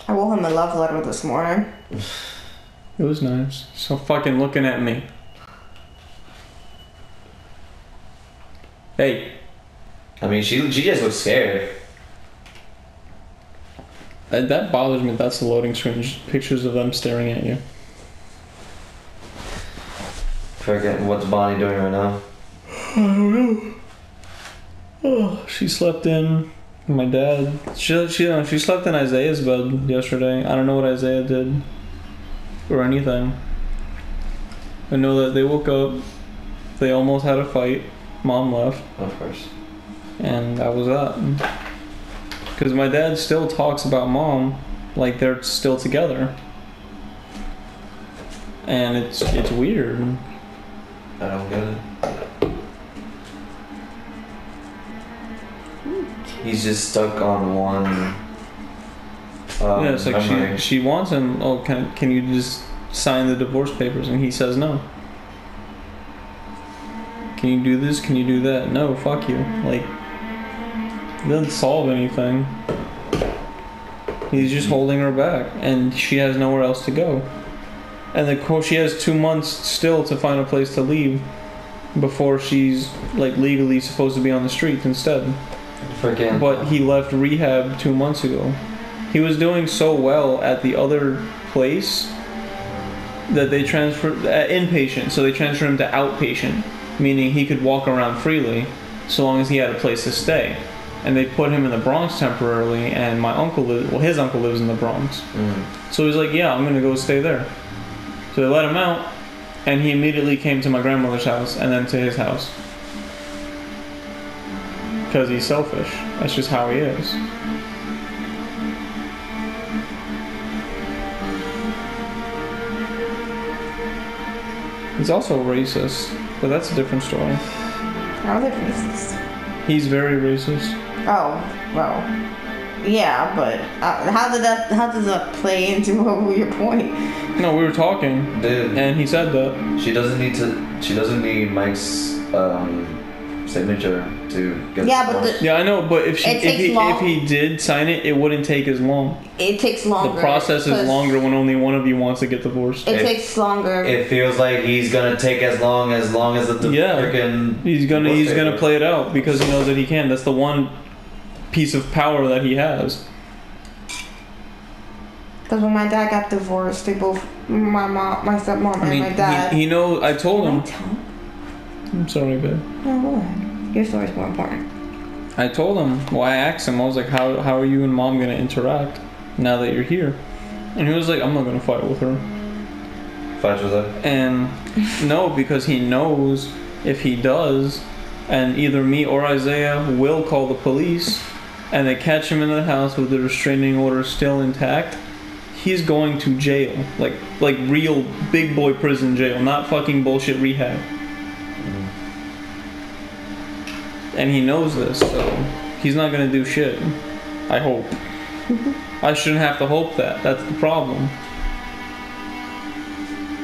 I wrote him a love letter this morning. It was nice. So fucking looking at me. Hey. I mean, she just looks scared. That bothers me. That's the loading screen. Just pictures of them staring at you. Forget what's Bonnie doing right now. I don't know. Oh, she slept in my dad. She slept in Isaiah's bed yesterday. I don't know what Isaiah did or anything. I know that they woke up. They almost had a fight. Mom left. Of course. And that was that. Because my dad still talks about mom like they're still together. And it's weird. I don't get it. He's just stuck on one. Yeah, it's like she wants him. Oh, can you just sign the divorce papers? And he says no. Can you do this? Can you do that? No, fuck you. Like, it doesn't solve anything. He's just holding her back, and she has nowhere else to go. And she has 2 months still to find a place to leave before she's like legally supposed to be on the streets instead. But he left rehab 2 months ago. He was doing so well at the other place that they transferred inpatient, so they transferred him to outpatient, meaning he could walk around freely so long as he had a place to stay. And they put him in the Bronx temporarily, and his uncle lives in the Bronx. So he's like, yeah, I'm gonna go stay there. So they let him out, and he immediately came to my grandmother's house and then to his house. Because he's selfish. That's just how he is. He's also racist, but that's a different story. How are they racist? He's very racist. Oh, well, yeah, but how does that play into your point? No, we were talking, dude, and he said that she doesn't need Mike's signature to get. Yeah, but I know, but if he did sign it, it wouldn't take as long. It takes longer. The process is longer when only one of you wants to get divorced. It takes longer. It feels like he's gonna take as long as the freaking. He's gonna play it out because he knows that he can. That's the one piece of power that he has. Because when my dad got divorced, they both, my stepmom and my dad. He knows. I told him. I'm sorry, babe. No, go ahead. Your story's more important. I told him. Well, I asked him. I was like, "How are you and mom gonna interact now that you're here?" And he was like, "I'm not gonna fight with her." Fight with her? And no, because he knows if he does, and either me or Isaiah will call the police, and they catch him in the house with the restraining order still intact, he's going to jail, like real big boy prison jail, not fucking bullshit rehab. And he knows this, so he's not gonna do shit. I hope. I shouldn't have to hope that. That's the problem.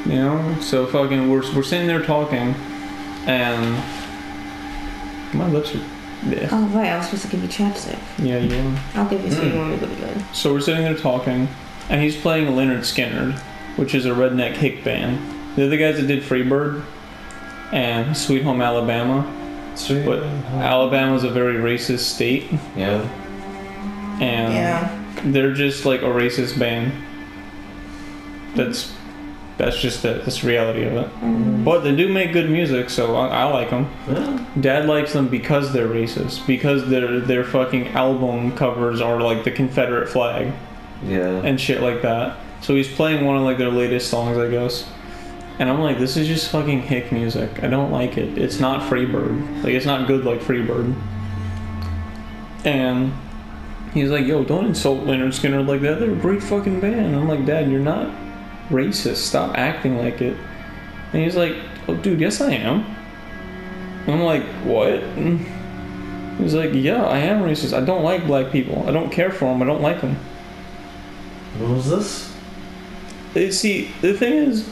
You know? So fucking, we're sitting there talking, and my lips are. Yeah. Oh right, I was supposed to give you chapstick. Yeah, you are. I'll give you so you want me to be good. So we're sitting there talking, and he's playing Leonard Skinner, which is a redneck hick band. They're the guys that did Freebird and Sweet Home Alabama. Sweet. But Alabama's a very racist state. Yeah. And they're just like a racist band. That's just it. That's the reality of it. But they do make good music, so I like them. Yeah. Dad likes them because they're racist. Because their fucking album covers are like the Confederate flag. Yeah. And shit like that. So he's playing one of like their latest songs, I guess. And I'm like, this is just fucking hick music. I don't like it. It's not Freebird. Like, it's not good like Freebird. And he's like, yo, don't insult Leonard Skinner like that. They're a great fucking band. And I'm like, Dad, you're not racist. Stop acting like it. And he's like, oh, dude, yes, I am. And I'm like, what? And he's like, yeah, I am racist. I don't like black people. I don't care for them. I don't like them. What was this? See, the thing is,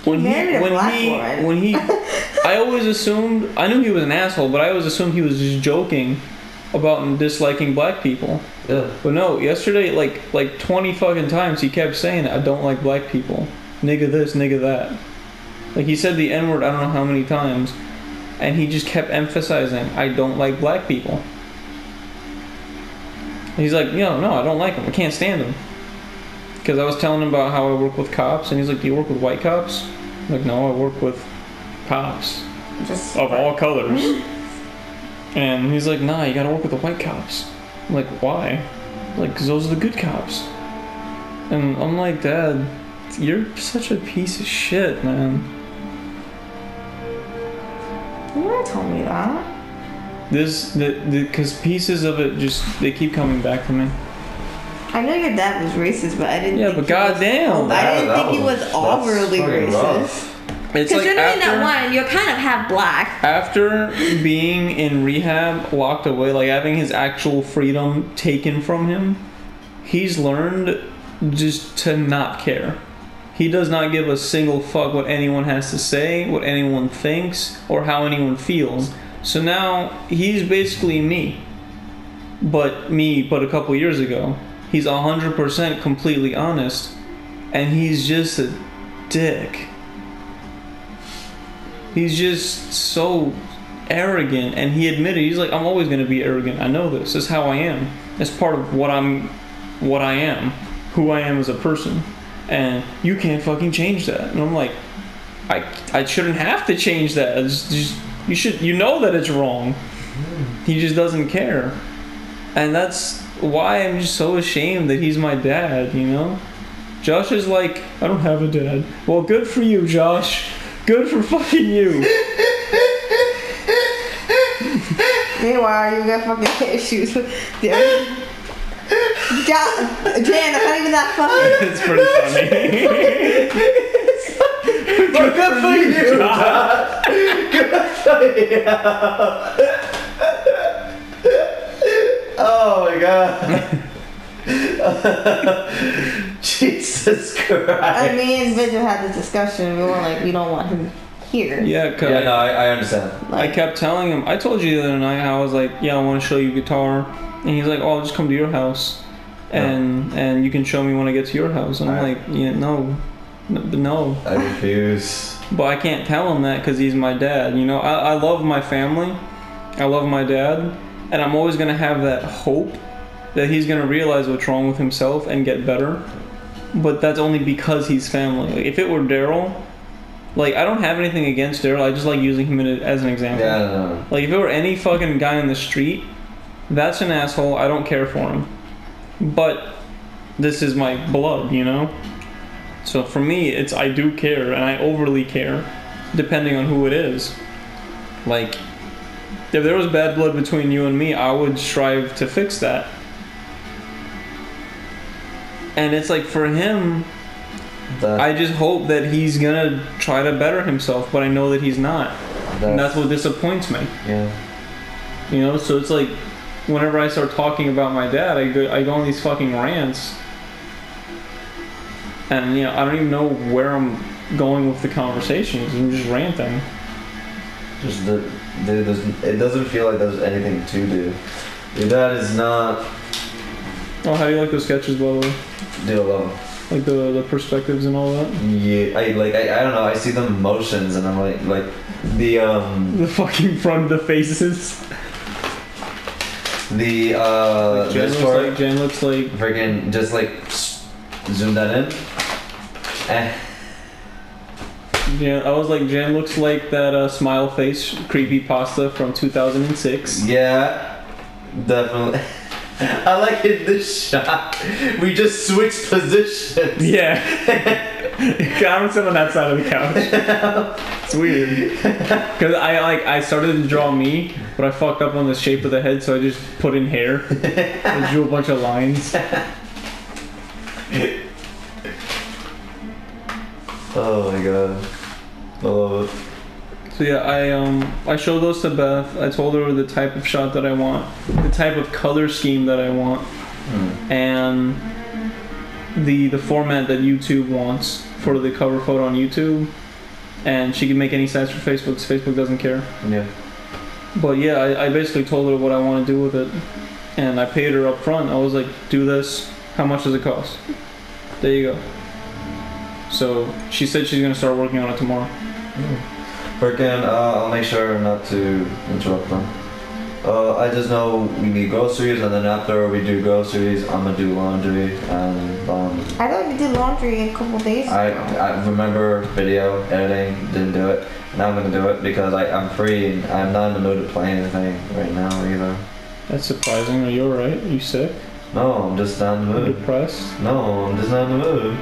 when he I always assumed, I knew he was an asshole, but I always assumed he was just joking about disliking black people. Yeah. But no, yesterday, like 20 fucking times, he kept saying, I don't like black people. Nigga this, nigga that. Like, he said the N-word I don't know how many times, and he just kept emphasizing, I don't like black people. And he's like, no, I don't like them. I can't stand them. Because I was telling him about how I work with cops, and he's like, do you work with white cops? I'm like, no, I work with cops. Just of all colors. And he's like, nah, you gotta work with the white cops. I'm like, why? Like, because those are the good cops. And I'm like, Dad, you're such a piece of shit, man. You never told me that. Because pieces of it just, they keep coming back to me. I know your dad was racist, but I didn't Yeah, think but goddamn. I didn't think he was overly racist. Rough. It's Because like you're doing that after, one, you're kind of half black. after being in rehab, locked away, like having his actual freedom taken from him, he's learned just to not care. He does not give a single fuck what anyone has to say, what anyone thinks, or how anyone feels. So now he's basically me, but a couple years ago. He's 100% completely honest, and he's just a dick. He's just so arrogant, and he admitted, he's like, I'm always gonna be arrogant. I know this. This is how I am. It's part of what I am, who I am as a person. And you can't fucking change that. And I'm like, I shouldn't have to change that. It's just, you know that it's wrong. He just doesn't care. And that's why I'm just so ashamed that he's my dad, you know? Josh is like, I don't have a dad. Well, good for you, Josh. Good for fucking you. Meanwhile, you got fucking issues with Jan, that's not even that funny. It's pretty funny. But good for you, Josh. Good for you. Oh my god. Jesus Christ. I mean, Vigil had this discussion. We were like, we don't want him here. Yeah, cause Yeah, no, I understand. I kept telling him, I told you the other night how I was like, yeah, I want to show you guitar. And he's like, oh, I'll just come to your house. And you can show me when I get to your house. And I'm like, yeah, no. I refuse. But I can't tell him that because he's my dad. You know, I love my family. I love my dad. And I'm always going to have that hope that he's going to realize what's wrong with himself and get better. But that's only because he's family. Like, if it were Daryl, like, I don't have anything against Daryl. I just like using him as an example. Yeah, no. Like, if it were any fucking guy in the street, that's an asshole. I don't care for him. But this is my blood, you know? So for me, I do care, and I overly care, depending on who it is. Like, if there was bad blood between you and me, I would strive to fix that. And it's like, for him, I just hope that he's gonna try to better himself, but I know that he's not. And that's what disappoints me. Yeah. You know, so it's like, whenever I start talking about my dad, I go on these fucking rants. And, you know, I don't even know where I'm going with the conversations. I'm just ranting. It doesn't feel like there's anything to do. Your dad is not... Oh, how do you like those sketches, by the way? Dude, I love him. Like the perspectives and all that? Yeah, I don't know, I see the motions and I'm like the The fucking front of the faces. The Like this Jen looks like freaking just like zoom that in. I was like, Jen looks like that smile face creepypasta from 2006. Yeah, definitely. I like in this shot. We just switched positions. Yeah. I'm sitting on that side of the couch. It's weird. Because I started to draw me, but I fucked up on the shape of the head, so I just put in hair. I drew a bunch of lines. Oh my god. I love it. So yeah, I showed those to Beth. I told her the type of shot that I want, the type of color scheme that I want, and the format that YouTube wants for the cover photo on YouTube. And she can make any size for Facebook, because Facebook doesn't care. Yeah. But yeah, I basically told her what I want to do with it. and I paid her up front. I was like, do this. How much does it cost? There you go. So she said she's gonna start working on it tomorrow. Freaking, I'll make sure not to interrupt them. I just know we need groceries, and then after we do groceries, I'm gonna do laundry, and I thought you did laundry a couple days ago. I remember video editing, didn't do it. Now I'm gonna do it because I'm free and I'm not in the mood to play anything right now either. That's surprising. Are you alright? Are you sick? No, I'm just not in the mood. Depressed? No, I'm just not in the mood.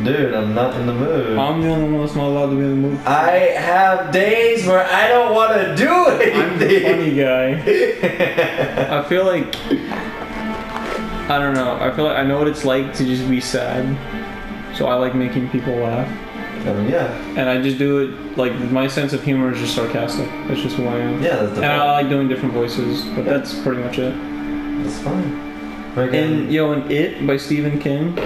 Dude, I'm not in the mood. I'm the only one that's not allowed to be in the mood. I have days where I don't want to do anything. I'm the funny guy. I feel like... I don't know. I feel like I know what it's like to just be sad. So I like making people laugh. I mean, yeah. And I just do it, like, my sense of humor is just sarcastic. That's just who I am. Yeah, that's the And I like doing different voices, but that's pretty much it. That's fine. And, in It, by Stephen King,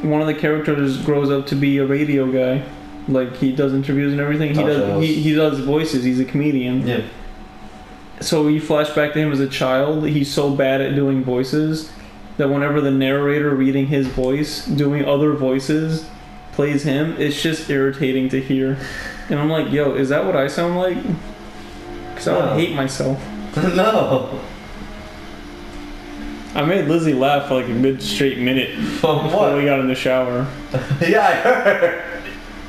one of the characters grows up to be a radio guy. Like, he does interviews and everything. He does voices. He's a comedian. Yeah. So you flash back to him as a child. He's so bad at doing voices that whenever the narrator reading his voice, doing other voices, plays him, it's just irritating to hear. And I'm like, yo, is that what I sound like? Because I would hate myself. No. I made Lizzie laugh for like a good straight minute before we got in the shower. Yeah, I heard.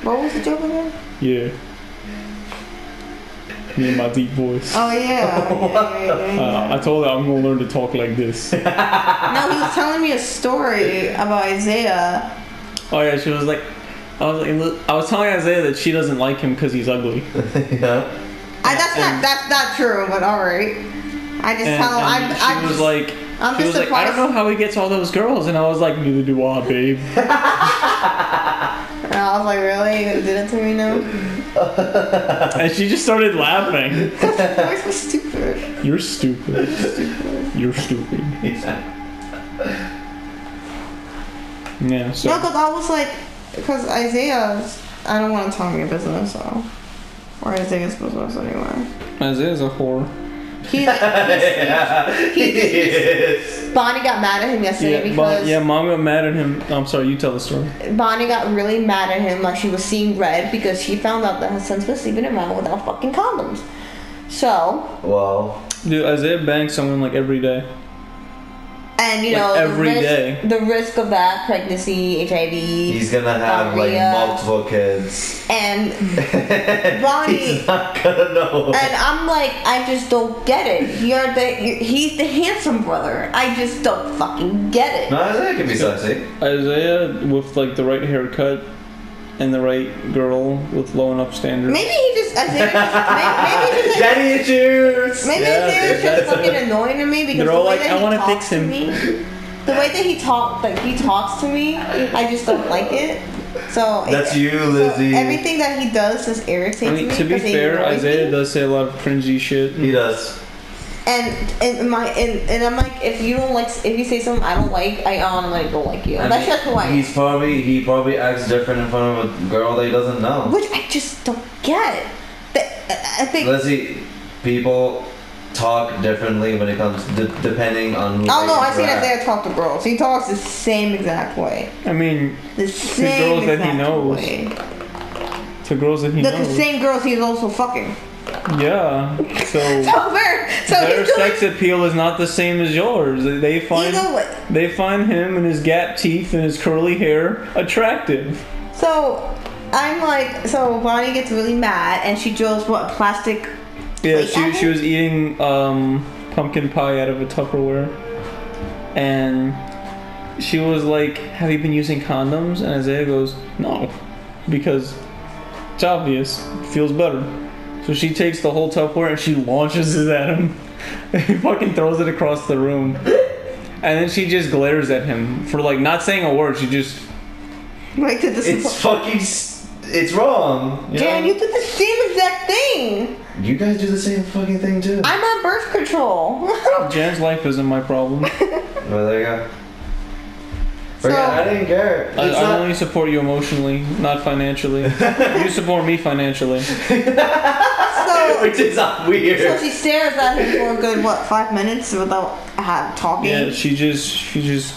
What was the joke again? Yeah. Me and my deep voice. Oh yeah. I told her I'm gonna learn to talk like this. No, he was telling me a story about Isaiah. Oh yeah, she was like, I was telling Isaiah that she doesn't like him because he's ugly. Yeah. That's not true, but all right. I just tell him. She was like, I don't know how he gets all those girls, and I was like, neither do I, babe. And I was like, really? You did it to me now? And she just started laughing. Your voice was stupid. You're stupid. You're stupid. Yeah. So. No, because I was like, because Isaiah's. I don't want to tell him your business, so. Or Isaiah's business anyway. Isaiah's a whore. Bonnie got mad at him yesterday because Mom got mad at him. I'm sorry, you tell the story. Bonnie got really mad at him, like she was seeing red because she found out that her son's been sleeping around without fucking condoms. So. Wow. Dude, Isaiah bangs someone like every day. And the risk of that, pregnancy, HIV. He's gonna have diarrhea, like multiple kids. And Bonnie. He's not gonna know. And I'm like, I just don't get it. He's the handsome brother. I just don't fucking get it. No, Isaiah can be sexy. Isaiah with like the right haircut and the right girl with low enough standards. Maybe he just daddy issues. Maybe Isaiah's just fucking annoying to me because they're all like, I want to fix him. The way that he talks to me, I just don't like it. So that's you, Lizzie. So everything that he does just irritates me. I mean, to be fair, Isaiah does say a lot of cringy shit. He does. And I'm like, if you say something I don't like, I automatically don't like you. And that's just who I am. He probably acts different in front of a girl that he doesn't know. Which I just don't get. I think Lizzie, people talk differently when it comes depending on who. Oh no, I see that Isaiah talk to girls. He talks the same exact way. I mean, the same to girls that he knows. Way. To girls that he knows. The same girls he's also fucking. Yeah, so their sex appeal is not the same as yours. They find him and his gap teeth and his curly hair attractive. So I'm like, so Bonnie gets really mad and she drills plastic. Yeah, she was eating pumpkin pie out of a Tupperware, and she was like, "Have you been using condoms?" And Isaiah goes, "No, because it's obvious. It feels better." So she takes the whole Tupperware and she launches it at him. And he fucking throws it across the room. And then she just glares at him for like not saying a word. She just it's wrong. Jan, you did the same exact thing. You guys do the same fucking thing too. I'm on birth control. Jan's life isn't my problem. Well, there you go. I didn't care. I only support you emotionally, not financially. You support me financially. So which is weird. So she stares at him for a good, 5 minutes without talking? Yeah, she just.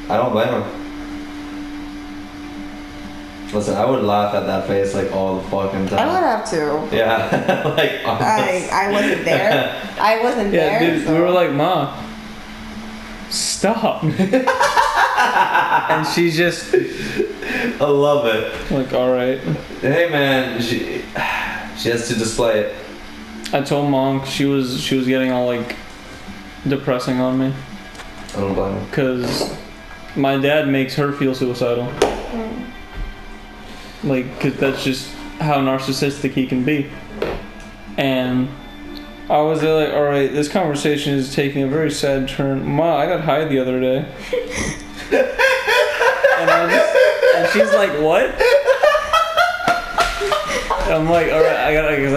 I don't blame her. Listen, I would laugh at that face like all the fucking time. I would have to. Yeah, like I wasn't there. I wasn't there. Yeah, dude, so. we were like, Ma, stop. And she just. I love it. Like, alright. Hey man, she has to display it. I told Mom she was getting all like depressing on me. I don't blame her. Because my dad makes her feel suicidal. Like, because that's just how narcissistic he can be. And I was there like, alright, this conversation is taking a very sad turn. Ma, I got high the other day. and she's like, what? I'm like, alright, I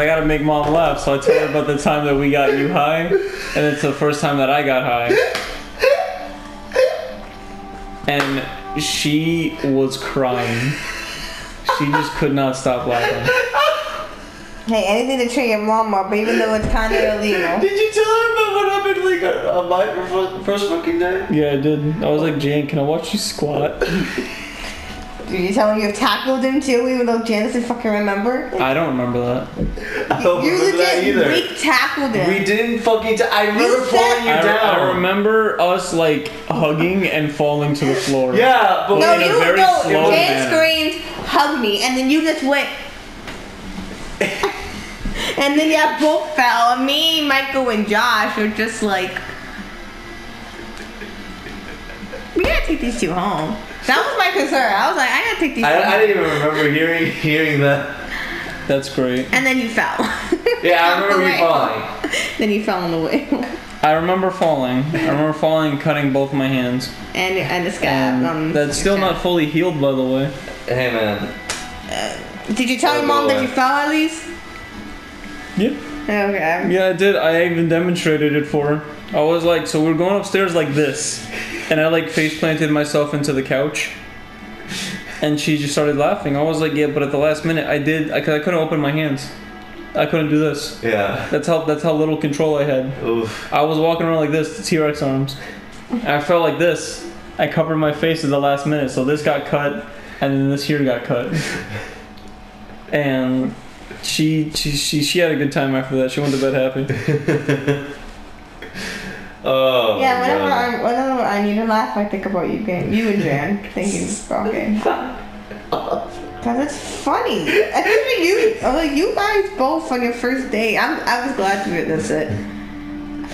gotta make Mom laugh. So I tell her about the time that we got you high. And it's the first time that I got high. And she was crying. She just could not stop laughing. Hey, anything to cheer your mom up, even though it's kind of illegal. Did you tell her about what happened like on my first fucking day? Yeah, I did. I was like, Jan, can I watch you squat? Did you tell him you tackled him too, even though Janice didn't fucking remember? I don't remember that. I don't You remember that legit either. weak tackled him. We didn't fucking. I remember pulling you down. I remember us like hugging and falling to the floor. Yeah, but No, in a very slow Jan manner. screamed, hug me, and then you just went. And then y'all both fell. And me, Michael, and Josh were just like, we gotta take these two home. That was my concern. I was like, I gotta take these two home. I didn't even remember hearing that. That's great. And then you fell. Yeah, I remember you falling. Then you fell on the way. I remember falling. I remember falling and cutting both my hands. And the scab. That's still not fully healed, by the way. Hey man. Did you tell your mom that you fell at least? Yeah. Okay. Yeah, I did. I even demonstrated it for her. I was like, so we're going upstairs like this. And I like face planted myself into the couch. And she just started laughing. I was like, yeah, but at the last minute I couldn't open my hands. I couldn't do this. Yeah. That's how little control I had. Oof. I was walking around like this, the T-Rex arms. And I felt like this. I covered my face at the last minute, so this got cut, and then this here got cut. And she had a good time after that. She went to bed happy. Oh. Yeah, whenever I need to laugh, I think about you and Jan thinking about games. Cause it's funny. Especially you guys both on your first date. I was glad to witness it.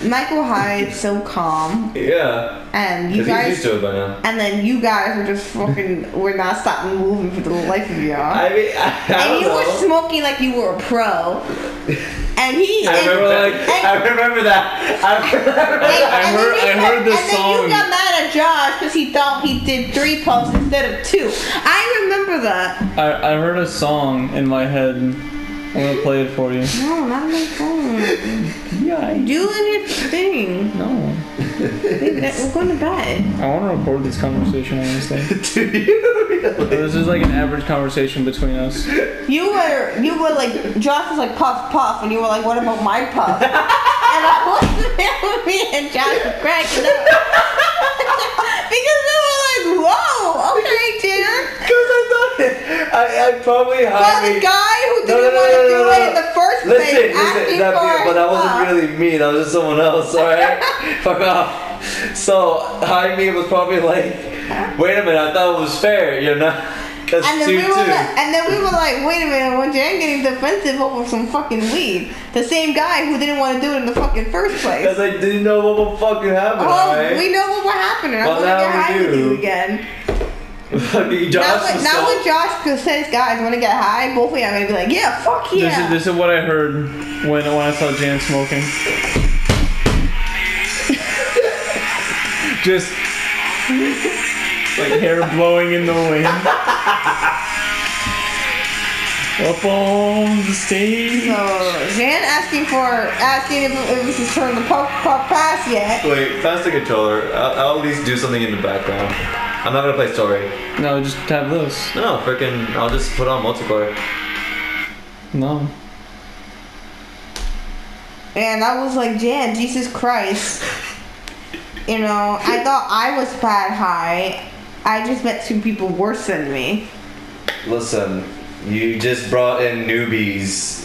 Michael hides so calm, Yeah. and you 'Cause he's guys, used to it by now. and then you guys were just fucking, were not stopping moving for the life of y'all. I mean, I And don't you were know. smoking like you were a pro. And he. I remember that. I remember that. I heard this and then song. you got mad at Josh because he thought he did 3 posts instead of 2. I remember that. I heard a song in my head. I'm gonna play it for you. No, not my phone. Yeah. Do your thing. No. We're going to bed. I want to record this conversation, honestly. Do you really? This is like an average conversation between us. You were like, Josh was like puff puff, and you were like, what about my puff? And I was there with me and Josh were cracking up. Because they were like, whoa, okay, Jan. Because I thought I probably Well, hired the me. guy who didn't want to do it in the first place asking for but that wasn't puff. really me. That was just someone else. All right, fuck off. So hide me was probably like, wait a minute, I thought it was fair, you know? Cause And then, two, we were two. like, wait a minute, when Jan getting defensive over some fucking weed, the same guy who didn't want to do it in the fucking first place. Because I didn't know what would fucking happen. Oh, Alright? we know what happened. I'm Well, gonna get now we high with do. you again. Fucking Josh was Now so- when Josh says guys want to get high, both of you are gonna be like, yeah, fuck yeah. This is what I heard when I saw Jan smoking. Just like hair blowing in the wind. Up on the stage. So Jan asking if it was his turn to puff pass yet. Wait, pass the controller. I'll at least do something in the background. I'm not gonna play story. No, just have this. No, freaking. I'll just put on multiplayer. No. And I was like, Jan, Jesus Christ. You know, I thought I was bad high. I just met 2 people worse than me. Listen, you just brought in newbies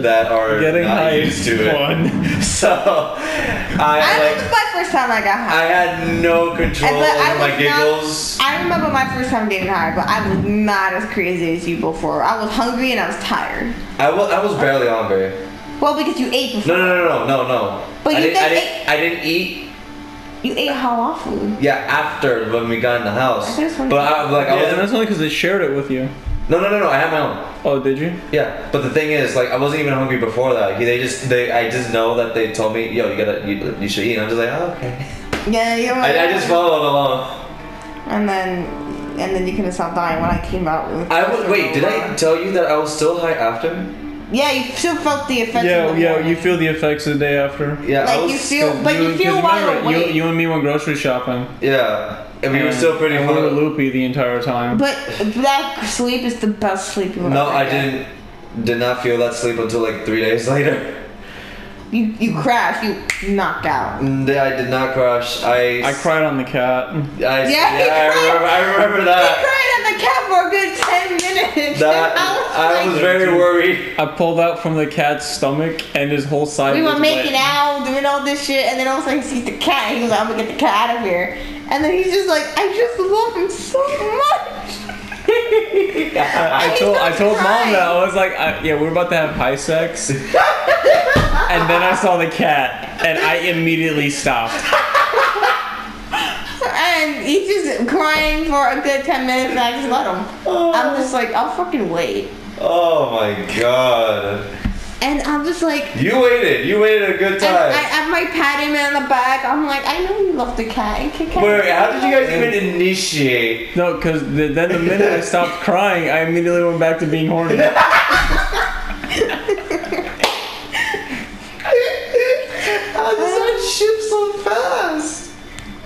that are getting not high used to fun. it. So, I was my first time I got high. I had no control over my giggles. I remember my first time getting high, but I was not as crazy as you before. I was hungry and I was tired. I was barely hungry. Well, because you ate before. No. But I you didn't eat. You ate halal food. Yeah, after when we got in the house. I just But I was. That's only because they shared it with you. No. I had my own. Oh, did you? Yeah, but the thing is, like, I wasn't even hungry before that. I just know that they told me, yo, you should eat. And I'm just like, oh, okay. Yeah, you know. I just followed along. And then you couldn't stop dying when I came out. Wait, did I tell you that I was still high after? Yeah, you still felt the effects. Yeah, you feel the effects the day after. Yeah, like you feel while awake. You and me went grocery shopping. Yeah, and we were still pretty. And we were loopy the entire time. But that sleep is the best sleep you ever No, I get. did not feel that sleep until like 3 days later. You crashed. You knocked out. I did not crash. I cried on the cat. I remember that. He cried on the cat for a good 10 minutes. I was very worried. I pulled out from the cat's stomach and his whole side We was were making wet. out, doing all this shit, and then all of a sudden he sees the cat. He was like, I'm gonna get the cat out of here. And then he's just like, I just love him so much. I told mom that. I was like, we were about to have high sex. And then I saw the cat, and I immediately stopped. And he's just crying for a good 10 minutes, and I just let him. I'm just like, I'll fucking wait. Oh my god. And I'm just like... You waited a good time. I might pat him on the back. I'm like, I know you love the cat. Wait, how did you guys even initiate? No, because then the minute I stopped crying, I immediately went back to being horny. How does that shift so fast?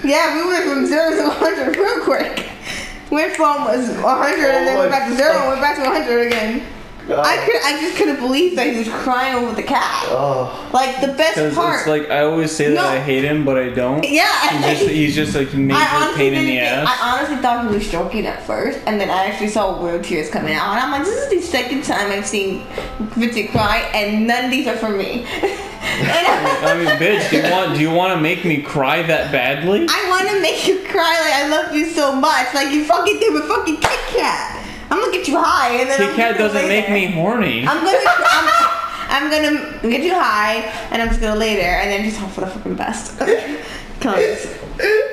Yeah, we went from 0 to 100 real quick. Went from 100 and then went back to 0 and went back to 100 again. I just couldn't believe that he was crying over the cat. Oh. Like the best part. It's like I always say that I hate him, but I don't. Yeah. He's just like major pain in the ass. I honestly thought he was joking at first, and then I actually saw real tears coming out, and I'm like, this is the second time I've seen Vincent cry, and none of these are for me. I mean, bitch, do you want to make me cry that badly? I want to make you cry like I love you so much, like you fucking did with fucking Kit Kat. I'm gonna get you high, and then Kit Kat doesn't make me horny. I'm gonna get you high, and I'm just gonna lay there, and then just hope for the fucking best. Cause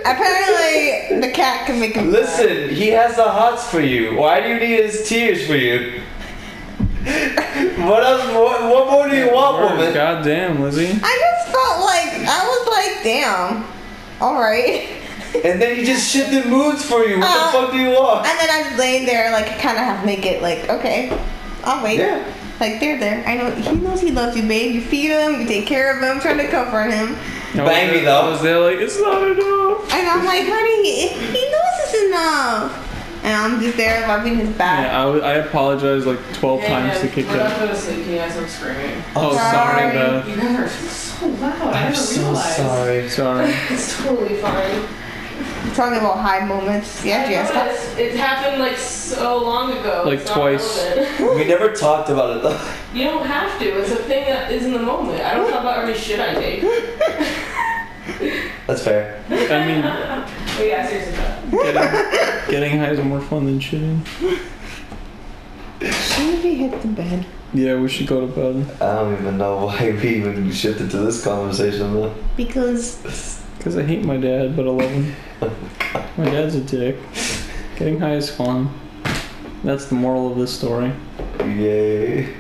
apparently the cat can make him. Listen, he has the hots for you. Why do you need his tears for you? What else? What more do you want, woman? God damn, Lizzie. I just felt like I was like, damn, all right. And then he just shifted moods for you. What the fuck do you want? And then I'm just laying there, like, kind of half naked, like, okay, I'll wait. Yeah. Like, they're there. I know he knows he loves you, babe. You feed him, you take care of him, trying to comfort him. Bang me though. I was there like, it's not enough. And I'm like, honey, he knows it's enough. And I'm just there rubbing his back. Yeah, I apologized like 12 times to Kit We're not Kat. going to sleep. You guys, I'm screaming. Oh, sorry, Beth. You guys are so loud. I I'm didn't so realize. sorry. Sorry. It's totally fine. I'm talking about high moments. Yeah, Jessica. It happened like so long ago. Like It's not twice. relevant. We never talked about it though. You don't have to. It's a thing that is in the moment. I don't talk about every shit I take. That's fair. I mean, But yeah, seriously, though. getting high is more fun than shitting. Should we hit the bed? Yeah, we should go to bed. I don't even know why we even shifted to this conversation though. Because I hate my dad, but I love him. My dad's a dick. Getting high is fun. That's the moral of this story. Yay.